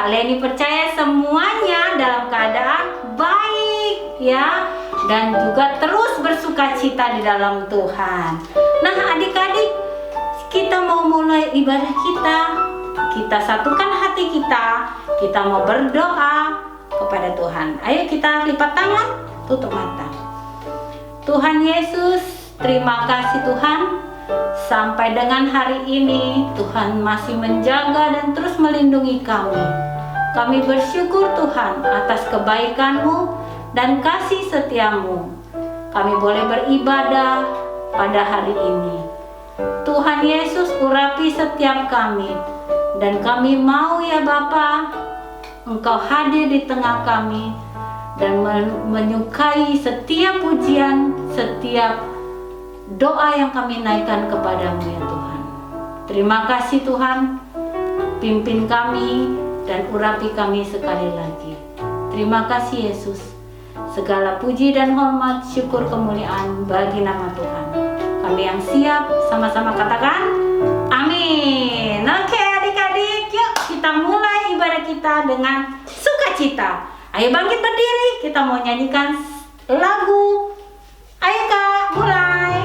Kak Leni percaya semuanya dalam keadaan baik ya, dan juga terus bersuka cita di dalam Tuhan. Nah adik-adik, kita mau mulai ibadah kita satukan hati kita mau berdoa kepada Tuhan. Ayo kita lipat tangan, tutup mata. Tuhan Yesus, terima kasih Tuhan, sampai dengan hari ini Tuhan masih menjaga dan terus melindungi kami. Kami bersyukur Tuhan atas kebaikan-Mu dan kasih setia-Mu. Kami boleh beribadah pada hari ini. Tuhan Yesus, urapi setiap kami, dan kami mau ya Bapa, Engkau hadir di tengah kami dan menyukai setiap pujian, setiap doa yang kami naikkan kepadamu ya Tuhan. Terima kasih Tuhan, pimpin kami dan urapi kami sekali lagi. Terima kasih Yesus. Segala puji dan hormat, syukur, kemuliaan bagi nama Tuhan. Kami yang siap sama-sama katakan amin. Oke adik-adik, yuk kita mulai ibadah kita dengan sukacita. Ayo bangkit berdiri, kita mau nyanyikan lagu. Ayo Kak, mulai.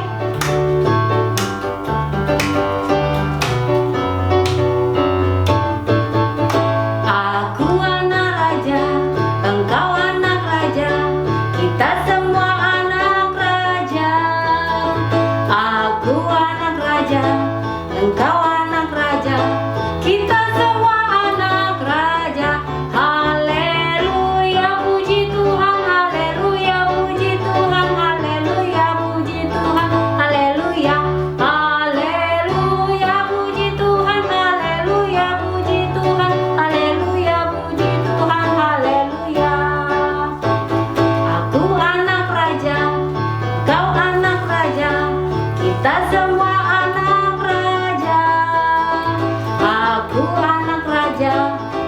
Aku anak raja, engkau anak raja, kita semua anak raja. Aku anak raja, engkau anak raja, kita semua anak raja. Haleluya, puji Tuhan, haleluya, puji Tuhan, haleluya, puji Tuhan, haleluya, haleluya, puji Tuhan, haleluya, puji Tuhan, haleluya, puji Tuhan, haleluya. Aku anak raja, kau anak raja, kita semua anak raja. Aku anak raja,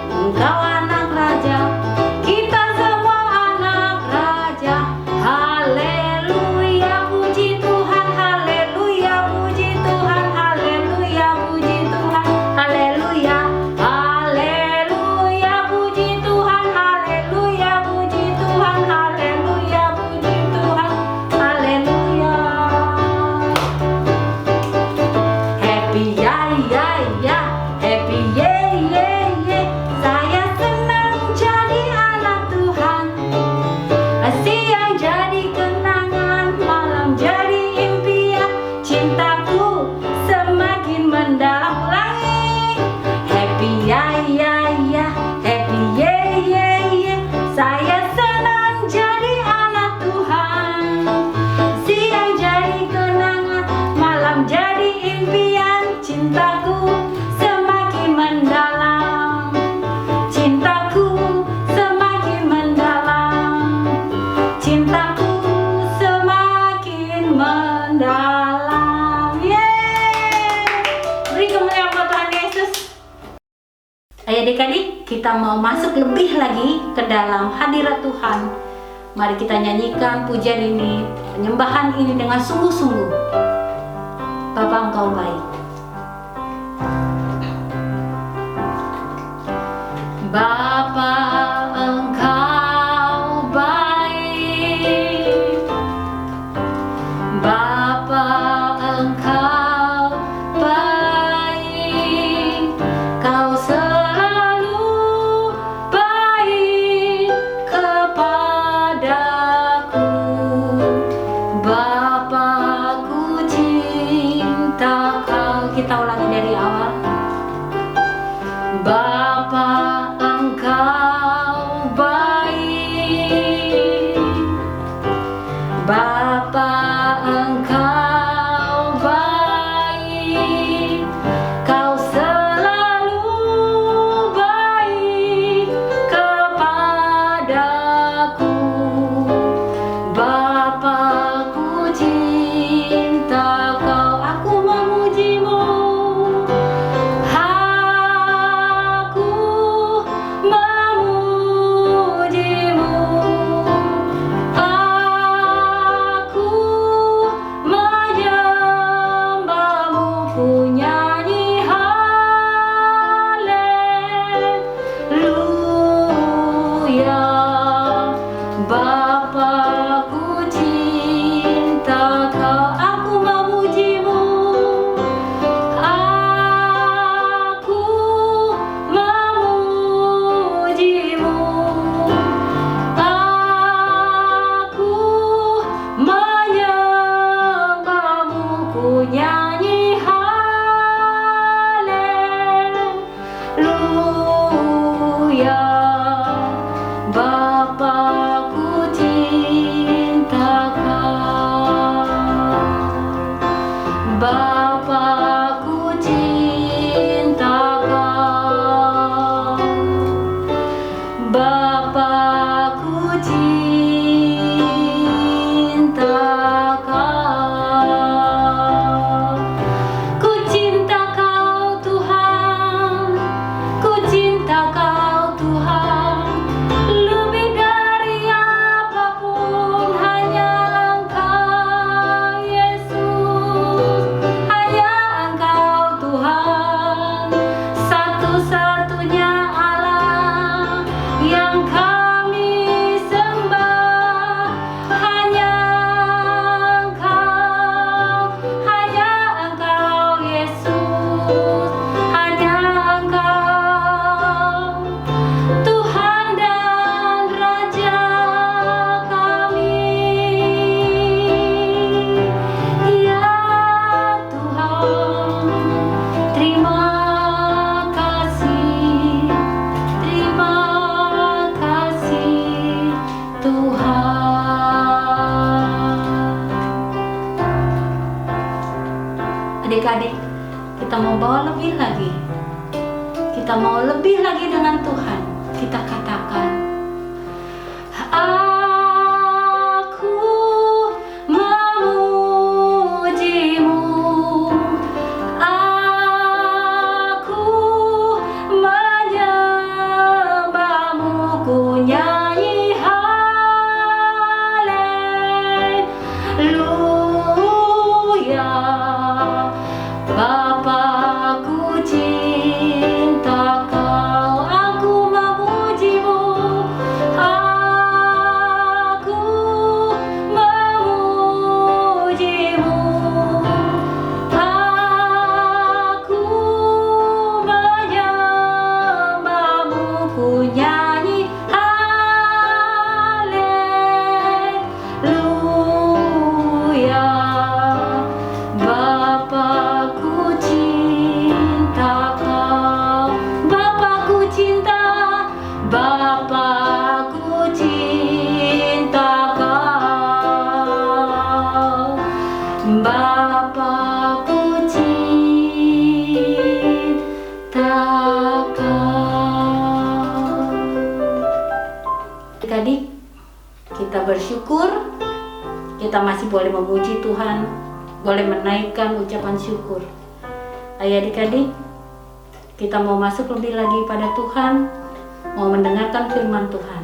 engkau anak raja, kita semua anak raja. Haleluya, puji Tuhan, haleluya, puji Tuhan, haleluya, puji Tuhan, haleluya, haleluya, puji Tuhan, haleluya, puji Tuhan, haleluya, puji Tuhan, haleluya. Happy ya ya ya, happy ye ye ye. Saya senang jadi anak Tuhan. Siang jadi kenangan, malam jadi impian. Cintaku semakin mendalam. Ulangi. Happy ya ya ya, happy ye ye ye. Saya senang jadi anak Tuhan. Siang jadi kenangan, malam jadi impian. Cintaku semakin mendalam. Cintaku semakin mendalam. Cintaku semakin mendalam. Yeay! Beri kemuliaan buat Tuhan Yesus. Ayo adik-adik, kita mau masuk lebih lagi ke dalam hadirat Tuhan. Mari kita nyanyikan pujian ini, penyembahan ini dengan sungguh-sungguh. Bapa, Engkau baik. Bapa, Engkau baik. Bapa, Engkau baik. Kau selalu baik kepadaku. Bapa, ku cinta Kau. Kita ulangi dari awal. Bapa, Engkau baik. Bapa, Engkau baik. Kau selalu baik kepadaku. Bapa, ku cinta Kau. Aku memuji-Mu. Aku memuji-Mu. Aku Adik-adik, kita mau bawa lebih lagi. Kita mau lebih lagi dengan Tuhan. Kita katakan, aku memujimu, aku menyembahmu, ku nyanyi haleluya. Bapa, ku cinta Kau, aku memujimu, aku memujimu, aku menyembahmu, ku nyanyi haleluya. Bapa, ku cinta Kau, Bapa, ku cinta, Bapa, ku cinta Kau, Bapa, ku cinta Kau. Adik-adik, kita bersyukur kita masih boleh memuji Tuhan, boleh menaikkan ucapan syukur. Ayo adik-adik, kita mau masuk lebih lagi pada Tuhan, mau mendengarkan firman Tuhan.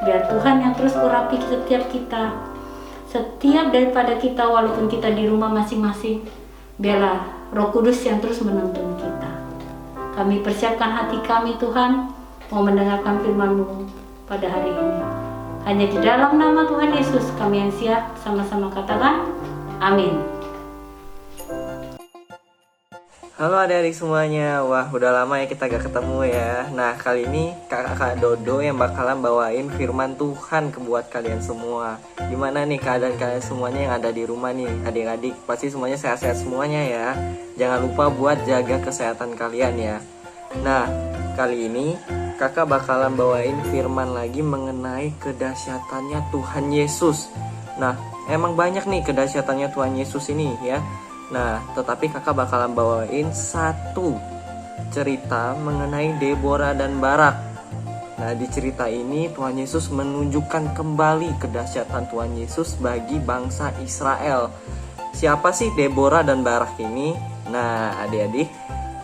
Biar Tuhan yang terus urapi setiap kita, setiap daripada kita, walaupun kita di rumah masing-masing. Biarlah Roh Kudus yang terus menuntun kita. Kami persiapkan hati kami Tuhan, mau mendengarkan firman-Mu pada hari ini. Hanya di dalam nama Tuhan Yesus kami yang siap, sama-sama katakan amin. Halo adik-adik semuanya, wah udah lama ya kita gak ketemu ya. Nah kali ini kakak Dodo yang bakalan bawain firman Tuhan ke buat kalian semua. Gimana nih keadaan kalian semuanya yang ada di rumah nih adik-adik? Pasti semuanya sehat-sehat semuanya ya. Jangan lupa buat jaga kesehatan kalian ya. Nah kali ini kakak bakalan bawain firman lagi mengenai kedahsyatannya Tuhan Yesus. Nah emang banyak nih kedahsyatannya Tuhan Yesus ini ya. Nah, tetapi kakak bakalan bawain satu cerita mengenai Deborah dan Barak. Nah, di cerita ini Tuhan Yesus menunjukkan kembali kedahsyatan Tuhan Yesus bagi bangsa Israel. Siapa sih Deborah dan Barak ini? Nah, adik-adik,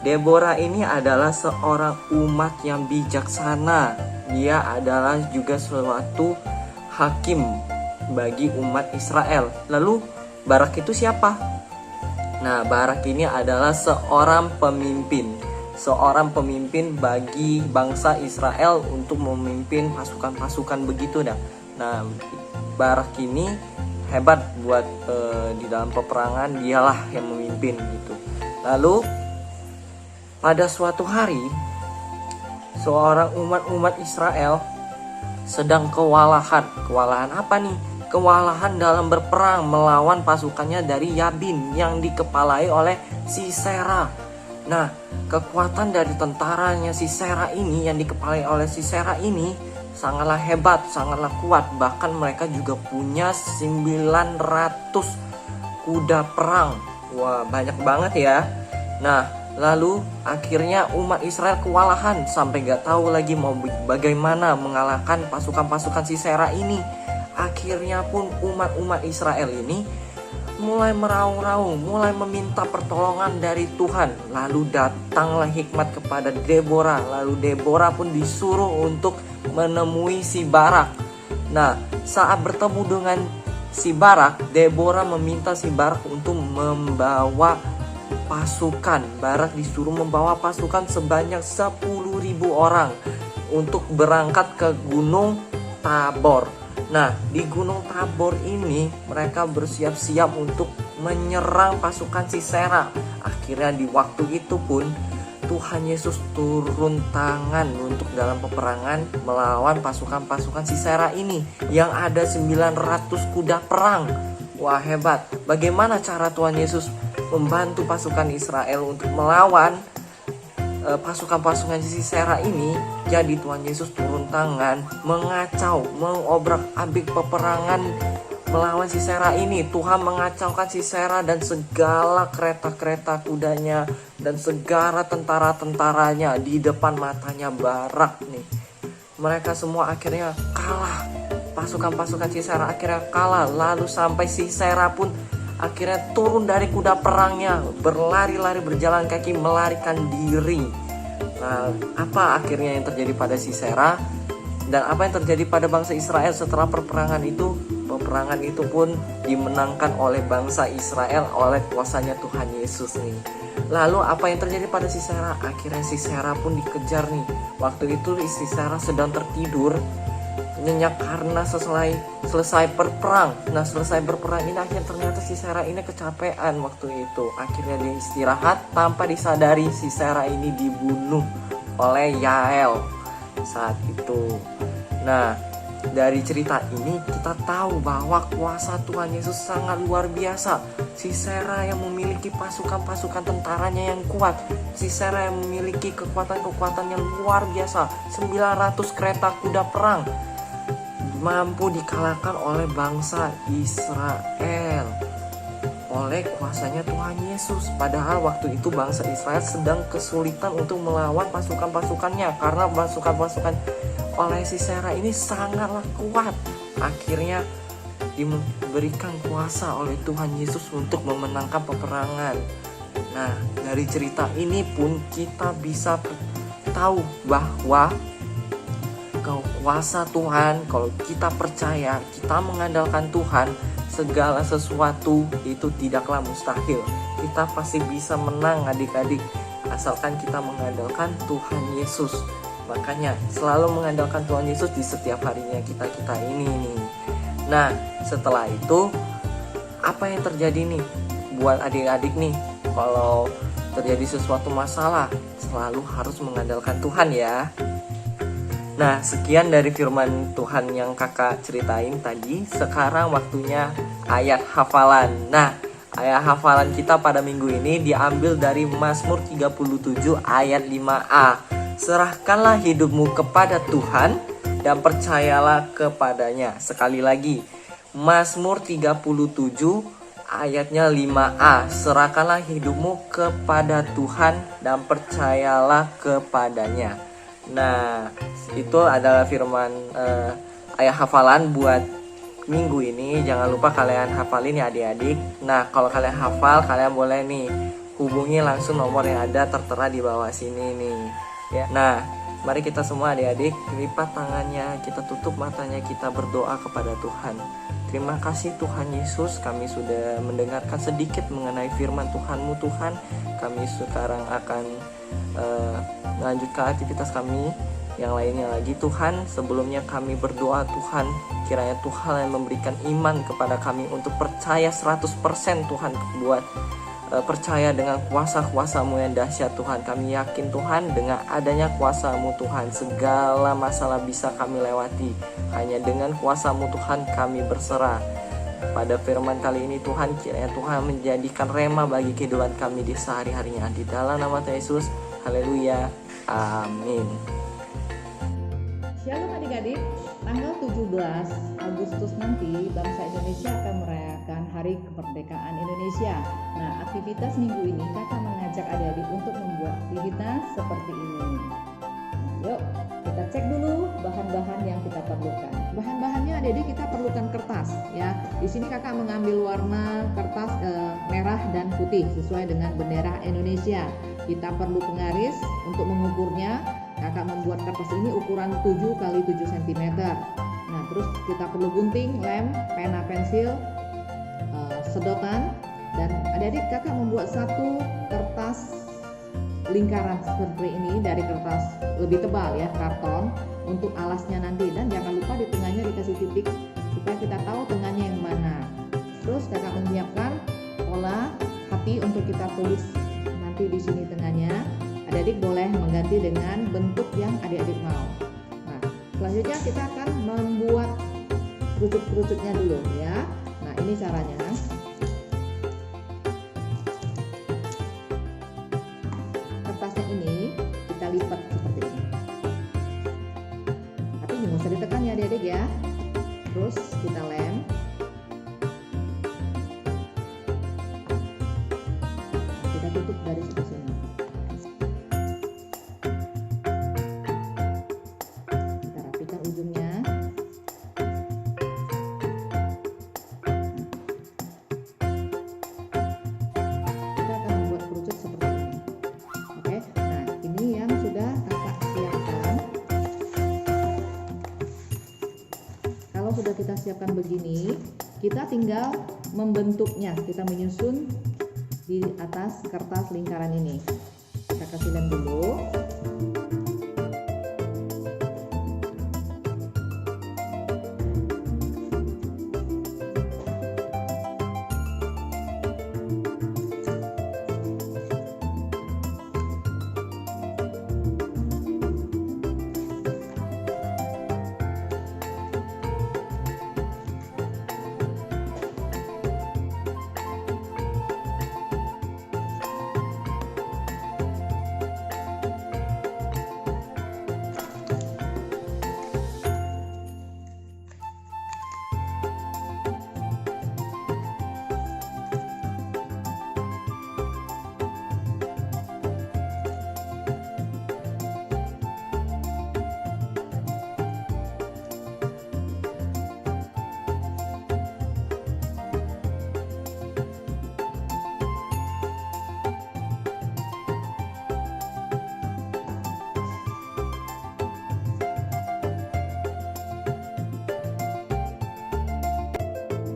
Deborah ini adalah seorang umat yang bijaksana. Dia adalah juga suatu hakim bagi umat Israel. Lalu, Barak itu siapa? Nah, Barak ini adalah seorang pemimpin bagi bangsa Israel untuk memimpin pasukan-pasukan begitu dah. Nah, Barak ini hebat buat di dalam peperangan, dialah yang memimpin gitu. Lalu pada suatu hari seorang umat Israel sedang kewalahan. Kewalahan apa nih? Kewalahan dalam berperang melawan pasukannya dari Yabin yang dikepalai oleh Sisera. Nah, kekuatan dari tentaranya Sisera ini yang dikepalai oleh Sisera ini sangatlah hebat, sangatlah kuat. Bahkan mereka juga punya 900 kuda perang. Wah, banyak banget ya. Nah, lalu akhirnya umat Israel kewalahan sampai gak tahu lagi mau bagaimana mengalahkan pasukan-pasukan Sisera ini. Akhirnya pun umat Israel ini mulai meraung-raung, mulai meminta pertolongan dari Tuhan. Lalu datanglah hikmat kepada Deborah. Lalu Deborah pun disuruh untuk menemui si Barak. Nah, saat bertemu dengan si Barak, Deborah meminta si Barak untuk membawa pasukan. Barak disuruh membawa pasukan sebanyak 10.000 orang untuk berangkat ke Gunung Tabor. Nah, di Gunung Tabor ini mereka bersiap-siap untuk menyerang pasukan Sisera. Akhirnya di waktu itu pun Tuhan Yesus turun tangan untuk dalam peperangan melawan pasukan-pasukan Sisera ini yang ada 900 kuda perang. Wah, hebat. Bagaimana cara Tuhan Yesus membantu pasukan Israel untuk melawan pasukan-pasukan Sisera ini? Jadi Tuhan Yesus turun tangan, mengacau, mengobrak-abrik peperangan melawan Sisera ini. Tuhan mengacaukan Sisera dan segala kereta-kereta kudanya dan segala tentara-tentaranya di depan matanya Barak nih. Mereka semua akhirnya kalah. Pasukan-pasukan Sisera akhirnya kalah. Lalu sampai Sisera pun akhirnya turun dari kuda perangnya, berlari-lari berjalan kaki melarikan diri. Nah, apa akhirnya yang terjadi pada Sisera? Dan apa yang terjadi pada bangsa Israel setelah peperangan itu? Peperangan itu pun dimenangkan oleh bangsa Israel oleh kuasanya Tuhan Yesus nih. Lalu apa yang terjadi pada Sisera? Akhirnya Sisera pun dikejar nih. Waktu itu Sisera sedang tertidur nyenyak karena selesai berperang. Nah, selesai berperang ini akhirnya ternyata Sisera ini kecapean waktu itu. Akhirnya dia istirahat, tanpa disadari Sisera ini dibunuh oleh Yael saat itu. Nah, dari cerita ini kita tahu bahwa kuasa Tuhan Yesus sangat luar biasa. Sisera yang memiliki pasukan-pasukan tentaranya yang kuat, Sisera yang memiliki kekuatan-kekuatan yang luar biasa, 900 kereta kuda perang, mampu dikalahkan oleh bangsa Israel oleh kuasanya Tuhan Yesus. Padahal waktu itu bangsa Israel sedang kesulitan untuk melawan pasukan-pasukannya karena pasukan-pasukan oleh Sisera ini sangatlah kuat. Akhirnya diberikan kuasa oleh Tuhan Yesus untuk memenangkan peperangan. Nah, dari cerita ini pun kita bisa tahu bahwa kuasa Tuhan, kalau kita percaya, kita mengandalkan Tuhan, segala sesuatu itu tidaklah mustahil. Kita pasti bisa menang adik-adik, asalkan kita mengandalkan Tuhan Yesus. Makanya selalu mengandalkan Tuhan Yesus di setiap harinya kita ini nih. Nah, setelah itu apa yang terjadi nih buat adik-adik nih? Kalau terjadi sesuatu masalah, selalu harus mengandalkan Tuhan ya. Nah, sekian dari firman Tuhan yang kakak ceritain tadi. Sekarang waktunya ayat hafalan. Nah, ayat hafalan kita pada minggu ini diambil dari Mazmur 37 ayat 5a. Serahkanlah hidupmu kepada Tuhan dan percayalah kepadanya. Sekali lagi, Mazmur 37 ayatnya 5a. Serahkanlah hidupmu kepada Tuhan dan percayalah kepadanya. Nah, itu adalah firman ayat hafalan buat minggu ini. Jangan lupa kalian hafalin ya adik-adik. Nah, kalau kalian hafal, kalian boleh nih hubungi langsung nomor yang ada tertera di bawah sini nih ya. Nah, mari kita semua adik-adik lipat tangannya, kita tutup matanya, kita berdoa kepada Tuhan. Terima kasih Tuhan Yesus, kami sudah mendengarkan sedikit mengenai firman Tuhan-Mu Tuhan. Kami sekarang akan melanjutkan aktivitas kami yang lainnya lagi Tuhan. Sebelumnya kami berdoa Tuhan, kiranya Tuhan yang memberikan iman kepada kami untuk percaya 100% Tuhan, buat percaya dengan kuasa-kuasa-Mu yang dahsyat Tuhan. Kami yakin Tuhan, dengan adanya kuasa-Mu Tuhan, segala masalah bisa kami lewati. Hanya dengan kuasa-Mu Tuhan kami berserah. Pada firman kali ini Tuhan, kiranya Tuhan menjadikan rema bagi kehidupan kami di sehari-harinya. Di dalam nama Tuhan Yesus, haleluya, amin. Shalom adik-adik, tanggal 17 Agustus nanti bangsa Indonesia akan merayakan Hari Kemerdekaan Indonesia. Nah, aktivitas minggu ini kakak mengajak adik-adik untuk membuat aktivitas seperti ini. Yuk, kita cek dulu bahan-bahan yang kita perlukan. Bahan-bahannya adik-adik kita perlukan kertas ya. Di sini kakak mengambil warna kertas merah dan putih sesuai dengan bendera Indonesia. Kita perlu penggaris untuk mengukurnya. Kakak membuat kertas ini ukuran 7 x 7 cm. Nah, terus kita perlu gunting, lem, pena pensil, sedotan, dan adik-adik kakak membuat satu kertas lingkaran seperti ini dari kertas lebih tebal ya, karton, untuk alasnya nanti. Dan jangan lupa di tengahnya dikasih titik supaya kita tahu tengahnya yang mana. Terus kakak menyiapkan pola hati untuk kita tulis nanti di sini tengahnya. Adik-adik boleh mengganti dengan bentuk yang adik-adik mau. Nah, selanjutnya kita akan membuat kerucut-kerucutnya dulu ya. Nah, ini caranya. Kertasnya ini kita lipat seperti ini. Tapi nggak usah ditekan ya adik-adik ya. Terus kita lem. tutup dari sebelah sini. Kita rapikan ujungnya. Kita akan membuat kerucut seperti ini. Oke, nah ini yang sudah kakak siapkan. Kalau sudah kita siapkan begini, kita tinggal membentuknya. Kita menyusun di atas kertas lingkaran ini. Kita kasih lem dulu.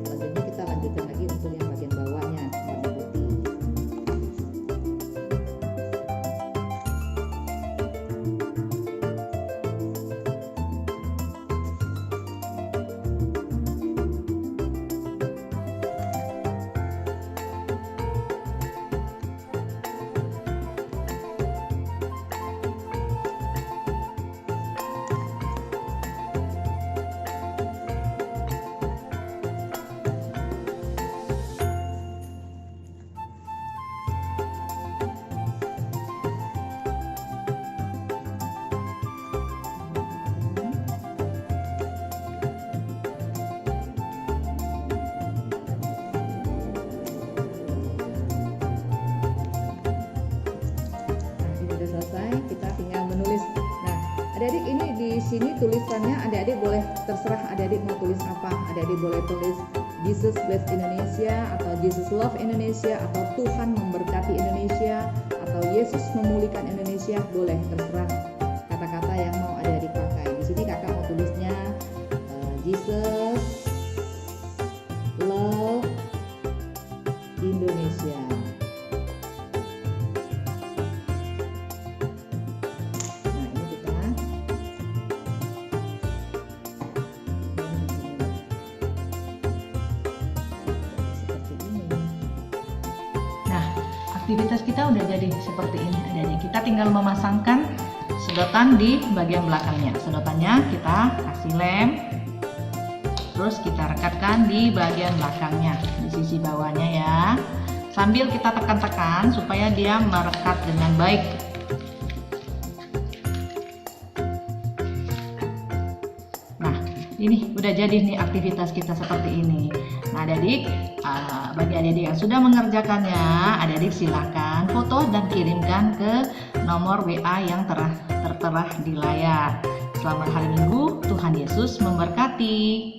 Selanjutnya kita lanjutkan lagi untuk yang bagian bawahnya warna putih. Kita tinggal menulis. Nah, adik-adik ini di sini tulisannya adik-adik boleh terserah adik-adik mau tulis apa. Adik-adik boleh tulis Jesus Bless Indonesia atau Jesus Love Indonesia atau Tuhan memberkati Indonesia atau Yesus memulihkan Indonesia, boleh terserah kata-kata yang mau adik-adik pakai. Di sini kakak mau tulisnya Jesus Love Indonesia. Aktivitas kita udah jadi seperti ini adanya. Kita tinggal memasangkan sedotan di bagian belakangnya. Sedotannya kita kasih lem, terus kita rekatkan di bagian belakangnya, di sisi bawahnya ya. Sambil kita tekan-tekan supaya dia merekat dengan baik. Nah, ini udah jadi nih aktivitas kita seperti ini. Nah, adik-adik, bagi adik-adik yang sudah mengerjakannya, adik-adik silakan foto dan kirimkan ke nomor WA yang tertera di layar. Selamat hari Minggu, Tuhan Yesus memberkati.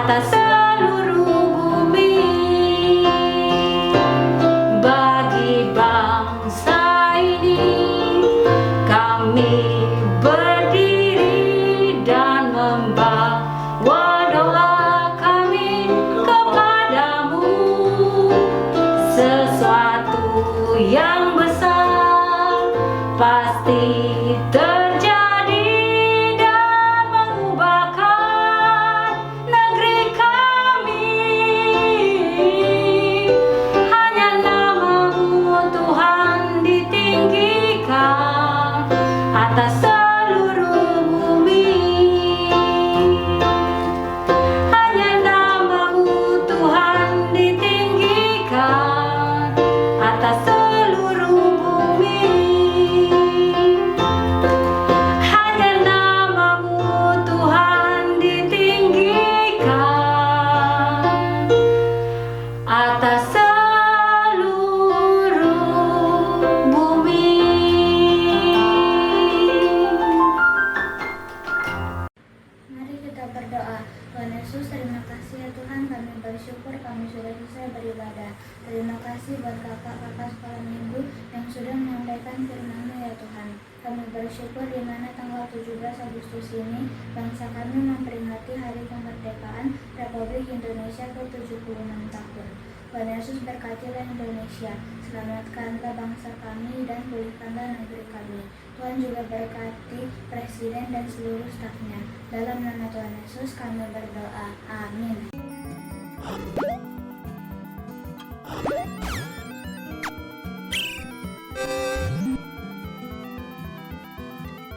Atas seluruh bumi, bagi bangsa ini kami berdiri dan membawa doa kami kepadamu. Sesuatu yang besar pasti terjadi dan mengubahkan negeri kami. Hanya nama-Mu Tuhan ditinggikan atas seluruh bumi. Hanya nama-Mu Tuhan ditinggikan atas seluruh bumi. Hanya nama-Mu Tuhan ditinggikan atas seluruh bumi. Mari kita berdoa. Tuhan Yesus, terima kasih ya Tuhan, kami bersyukur kami sudah selesai beribadah. Terima kasih buat kakak-kakak sekolah minggu yang sudah menyampaikan firman-Mu ya Tuhan. Kami bersyukur di mana tanggal 17 Agustus ini bangsa kami memperingati Hari Kemerdekaan Republik Indonesia ke-76 tahun. Tuhan Yesus, berkatilah Indonesia, selamatkanlah bangsa kami dan pulihkanlah negeri kami. Tuhan juga berkati Presiden dan seluruh stafnya. Dalam nama Tuhan Yesus kami berdoa. Amin.